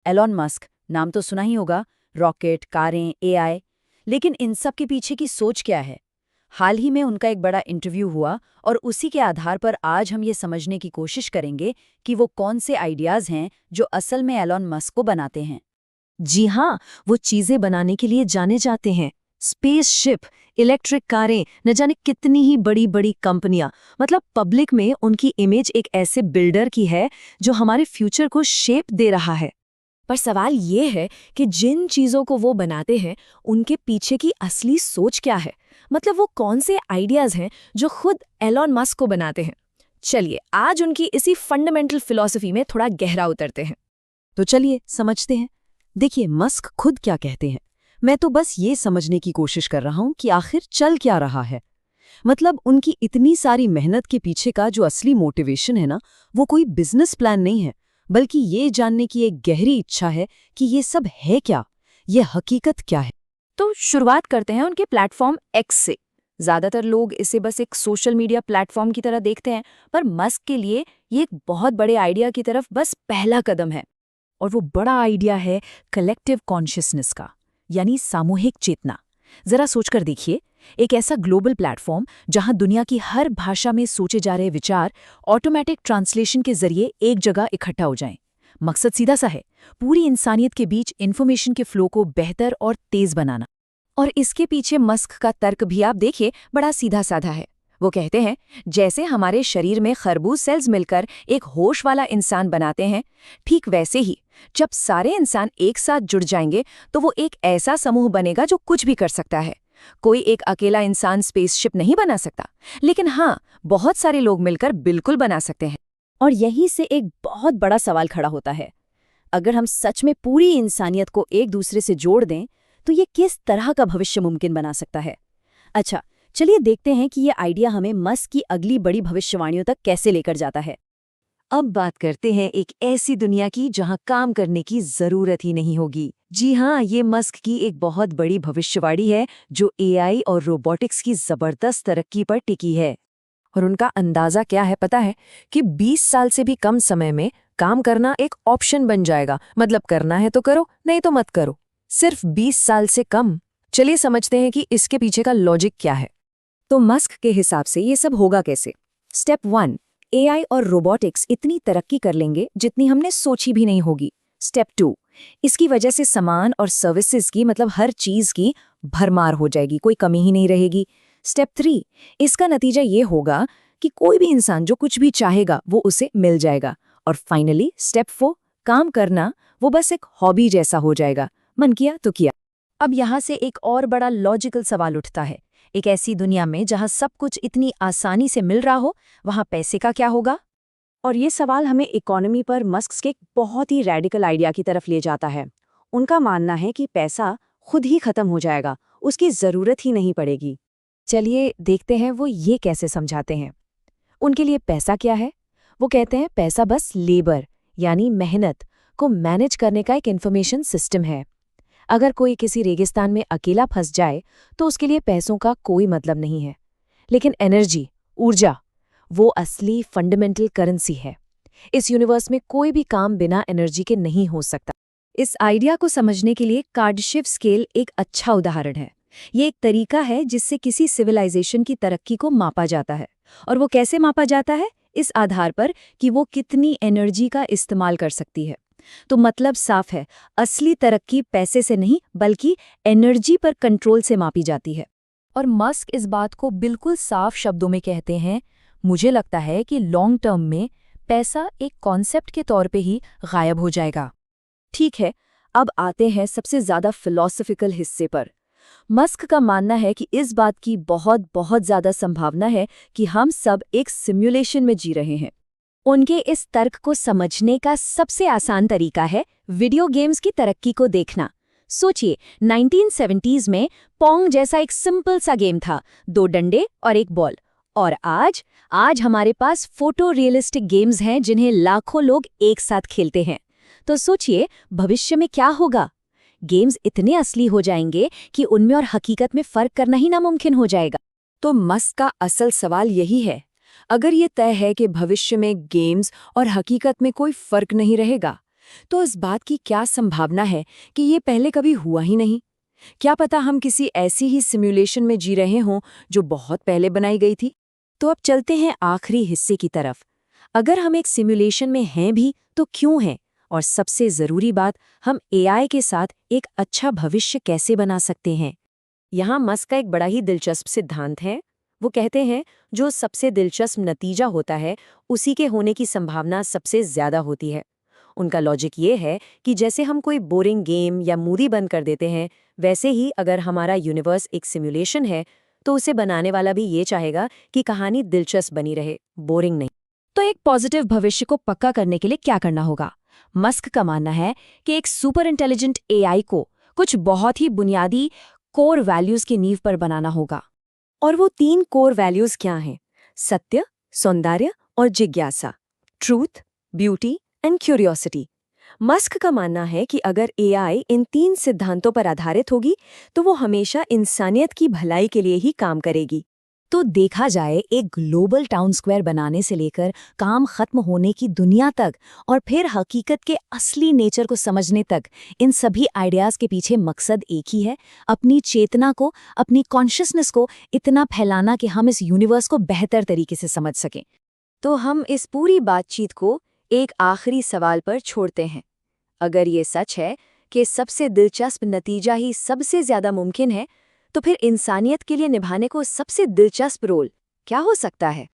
Elon Musk, नाम तो सुना ही होगा, रॉकेट, कारें, एआई। लेकिन इन सब के पीछे की सोच क्या है? हाल ही में उनका एक बड़ा इंटरव्यू हुआ और उसी के आधार पर आज हम ये समझने की कोशिश करेंगे कि वो कौन से आइडियाज़ हैं जो असल में एलॉन मस्क को बनाते हैं। जी हाँ, वो चीजें बनाने के लिए जाने जाते हैं। स्पेसशिप, इलेक्ट्रिक कारें, न जाने कितनी ही बड़ी बड़ी कंपनियां। मतलब पब्लिक में उनकी इमेज एक ऐसे बिल्डर की है जो हमारे फ्यूचर को शेप दे रहा है। पर सवाल ये है कि जिन चीजों को वो बनाते हैं उनके पीछे की असली सोच क्या है। मतलब वो कौन से आइडियाज हैं जो खुद एलॉन मस्क को बनाते हैं। चलिए आज उनकी इसी फंडामेंटल फिलॉसफी में थोड़ा गहरा उतरते हैं। तो चलिए समझते हैं। देखिए, मस्क खुद क्या कहते हैं। मैं तो बस ये समझने की कोशिश कर रहा हूं कि आखिर चल क्या रहा है। मतलब उनकी इतनी सारी मेहनत के पीछे का जो असली मोटिवेशन है ना, वो कोई बिजनेस प्लान नहीं है, बल्कि ये जानने की एक गहरी इच्छा है कि ये सब है क्या, ये हकीकत क्या है। तो शुरुआत करते हैं उनके प्लेटफॉर्म एक्स से। ज्यादातर लोग इसे बस एक सोशल मीडिया प्लेटफॉर्म की तरह देखते हैं, पर मस्क के लिए ये एक बहुत बड़े आइडिया की तरफ बस पहला कदम है। और वो बड़ा आइडिया है कलेक्टिव कॉन्शियसनेस का, यानी सामूहिक चेतना। जरा सोचकर देखिए, एक ऐसा ग्लोबल प्लेटफॉर्म जहां दुनिया की हर भाषा में सोचे जा रहे विचार ऑटोमेटिक ट्रांसलेशन के जरिए एक जगह इकट्ठा हो जाएं। मकसद सीधा सा है, पूरी इंसानियत के बीच इन्फॉर्मेशन के फ्लो को बेहतर और तेज बनाना। और इसके पीछे मस्क का तर्क भी आप देखिए, बड़ा सीधा साधा है। वो कहते हैं जैसे हमारे शरीर में खरबूज सेल्स मिलकर एक होश वाला इंसान बनाते हैं, ठीक वैसे ही जब सारे इंसान एक साथ जुड़ जाएंगे तो वो एक ऐसा समूह बनेगा जो कुछ भी कर सकता है। कोई एक अकेला इंसान स्पेसशिप नहीं बना सकता, लेकिन हाँ, बहुत सारे लोग मिलकर बिल्कुल बना सकते हैं। और यहीं से एक बहुत बड़ा सवाल खड़ा होता है। अगर हम सच में पूरी इंसानियत को एक दूसरे से जोड़ दें, तो ये किस तरह का भविष्य मुमकिन बना सकता है? अच्छा, चलिए देखते हैं कि ये आइडिया हमें मस्क की अगली बड़ी भविष्यवाणियों तक कैसे लेकर जाता है। अब बात करते हैं एक ऐसी दुनिया की जहां काम करने की जरूरत ही नहीं होगी। जी हाँ, ये मस्क की एक बहुत बड़ी भविष्यवाणी है जो एआई और रोबोटिक्स की जबरदस्त तरक्की पर टिकी है। और उनका अंदाजा क्या है पता है? कि 20 साल से भी कम समय में काम करना एक ऑप्शन बन जाएगा। मतलब करना है तो करो, नहीं तो मत करो। सिर्फ 20 साल से कम। चलिए समझते हैं कि इसके पीछे का लॉजिक क्या है। तो मस्क के हिसाब से ये सब होगा कैसे? स्टेप 1, एआई और रोबोटिक्स इतनी तरक्की कर लेंगे जितनी हमने सोची भी नहीं होगी। स्टेप 2, इसकी वजह से सामान और सर्विसेज की, मतलब हर चीज की भरमार हो जाएगी, कोई कमी ही नहीं रहेगी। स्टेप 3, इसका नतीजा ये होगा कि कोई भी इंसान जो कुछ भी चाहेगा वो उसे मिल जाएगा। और फाइनली स्टेप 4, काम करना वो बस एक हॉबी जैसा हो जाएगा, मन किया तो किया। अब यहाँ से एक और बड़ा लॉजिकल सवाल उठता है। एक ऐसी दुनिया में जहाँ सब कुछ इतनी आसानी से मिल रहा हो, वहाँ पैसे का क्या होगा? और ये सवाल हमें इकोनॉमी पर मस्क के एक बहुत ही रेडिकल आइडिया की तरफ ले जाता है। उनका मानना है कि पैसा खुद ही खत्म हो जाएगा, उसकी जरूरत ही नहीं पड़ेगी। चलिए देखते हैं वो ये कैसे समझाते हैं। उनके लिए पैसा क्या है? वो कहते हैं पैसा बस लेबर, यानी मेहनत को मैनेज करने का एक इन्फॉर्मेशन सिस्टम है। अगर कोई किसी रेगिस्तान में अकेला फंस जाए तो उसके लिए पैसों का कोई मतलब नहीं है। लेकिन एनर्जी, ऊर्जा, वो असली फंडामेंटल करेंसी है। इस यूनिवर्स में कोई भी काम बिना एनर्जी के नहीं हो सकता। इस आइडिया को समझने के लिए कार्डशिफ स्केल एक अच्छा उदाहरण है। ये एक तरीका है जिससे किसी सिविलाइजेशन की तरक्की को मापा जाता है। और वो कैसे मापा जाता है? इस आधार पर कि वो कितनी एनर्जी का इस्तेमाल कर सकती है। तो मतलब साफ है, असली तरक्की पैसे से नहीं बल्कि एनर्जी पर कंट्रोल से मापी जाती है। और मस्क इस बात को बिल्कुल साफ शब्दों में कहते हैं। मुझे लगता है कि लॉन्ग टर्म में पैसा एक कॉन्सेप्ट के तौर पे ही गायब हो जाएगा। ठीक है, अब आते हैं सबसे ज्यादा फिलॉसफिकल हिस्से पर। मस्क का मानना है कि इस बात की बहुत बहुत ज्यादा संभावना है कि हम सब एक सिमुलेशन में जी रहे हैं। उनके इस तर्क को समझने का सबसे आसान तरीका है वीडियो गेम्स की तरक्की को देखना। सोचिए, 1970s में पोंग जैसा एक सिंपल सा गेम था, 2 डंडे और एक बॉल। और आज हमारे पास फोटो रियलिस्टिक गेम्स हैं जिन्हें लाखों लोग एक साथ खेलते हैं। तो सोचिए भविष्य में क्या होगा? गेम्स इतने असली हो जाएंगे कि उनमें और हकीकत में फर्क करना ही नामुमकिन हो जाएगा। तो मस्क का असल सवाल यही है, अगर ये तय है कि भविष्य में गेम्स और हकीकत में कोई फर्क नहीं रहेगा, तो इस बात की क्या संभावना है कि ये पहले कभी हुआ ही नहीं? क्या पता हम किसी ऐसी ही सिमुलेशन में जी रहे हों जो बहुत पहले बनाई गई थी? तो अब चलते हैं आखिरी हिस्से की तरफ। अगर हम एक सिमुलेशन में हैं भी तो क्यों हैं? और सबसे ज़रूरी बात, हम एआई के साथ एक अच्छा भविष्य कैसे बना सकते हैं? यहाँ मस्क का एक बड़ा ही दिलचस्प सिद्धांत है। वो कहते हैं जो सबसे दिलचस्प नतीजा होता है उसी के होने की संभावना सबसे ज़्यादा होती है। उनका लॉजिक ये है कि जैसे हम कोई बोरिंग गेम या मूवी बंद कर देते हैं, वैसे ही अगर हमारा यूनिवर्स एक सिमुलेशन है तो उसे बनाने वाला भी ये चाहेगा कि कहानी दिलचस्प बनी रहे, बोरिंग नहीं। तो एक पॉजिटिव भविष्य को पक्का करने के लिए क्या करना होगा? मस्क का मानना है कि एक सुपर इंटेलिजेंट एआई को कुछ बहुत ही बुनियादी कोर वैल्यूज की नींव पर बनाना होगा। और वो 3 कोर वैल्यूज क्या हैं? सत्य, सौंदर्य और जिज्ञासा। Truth, beauty and curiosity. Musk का मानना है कि अगर एआई इन 3 सिद्धांतों पर आधारित होगी तो वो हमेशा इंसानियत की भलाई के लिए ही काम करेगी। तो देखा जाए, एक ग्लोबल टाउन स्क्वायर बनाने से लेकर काम खत्म होने की दुनिया तक और फिर हकीकत के असली नेचर को समझने तक, इन सभी आइडियाज के पीछे मकसद एक ही है, अपनी चेतना को, अपनी कॉन्शियसनेस को इतना फैलाना कि हम इस यूनिवर्स को बेहतर तरीके से समझ सकें। तो हम इस पूरी बातचीत को एक आखिरी सवाल पर छोड़ते हैं। अगर ये सच है कि सबसे दिलचस्प नतीजा ही सबसे ज्यादा मुमकिन है, तो फिर इंसानियत के लिए निभाने को सबसे दिलचस्प रोल क्या हो सकता है?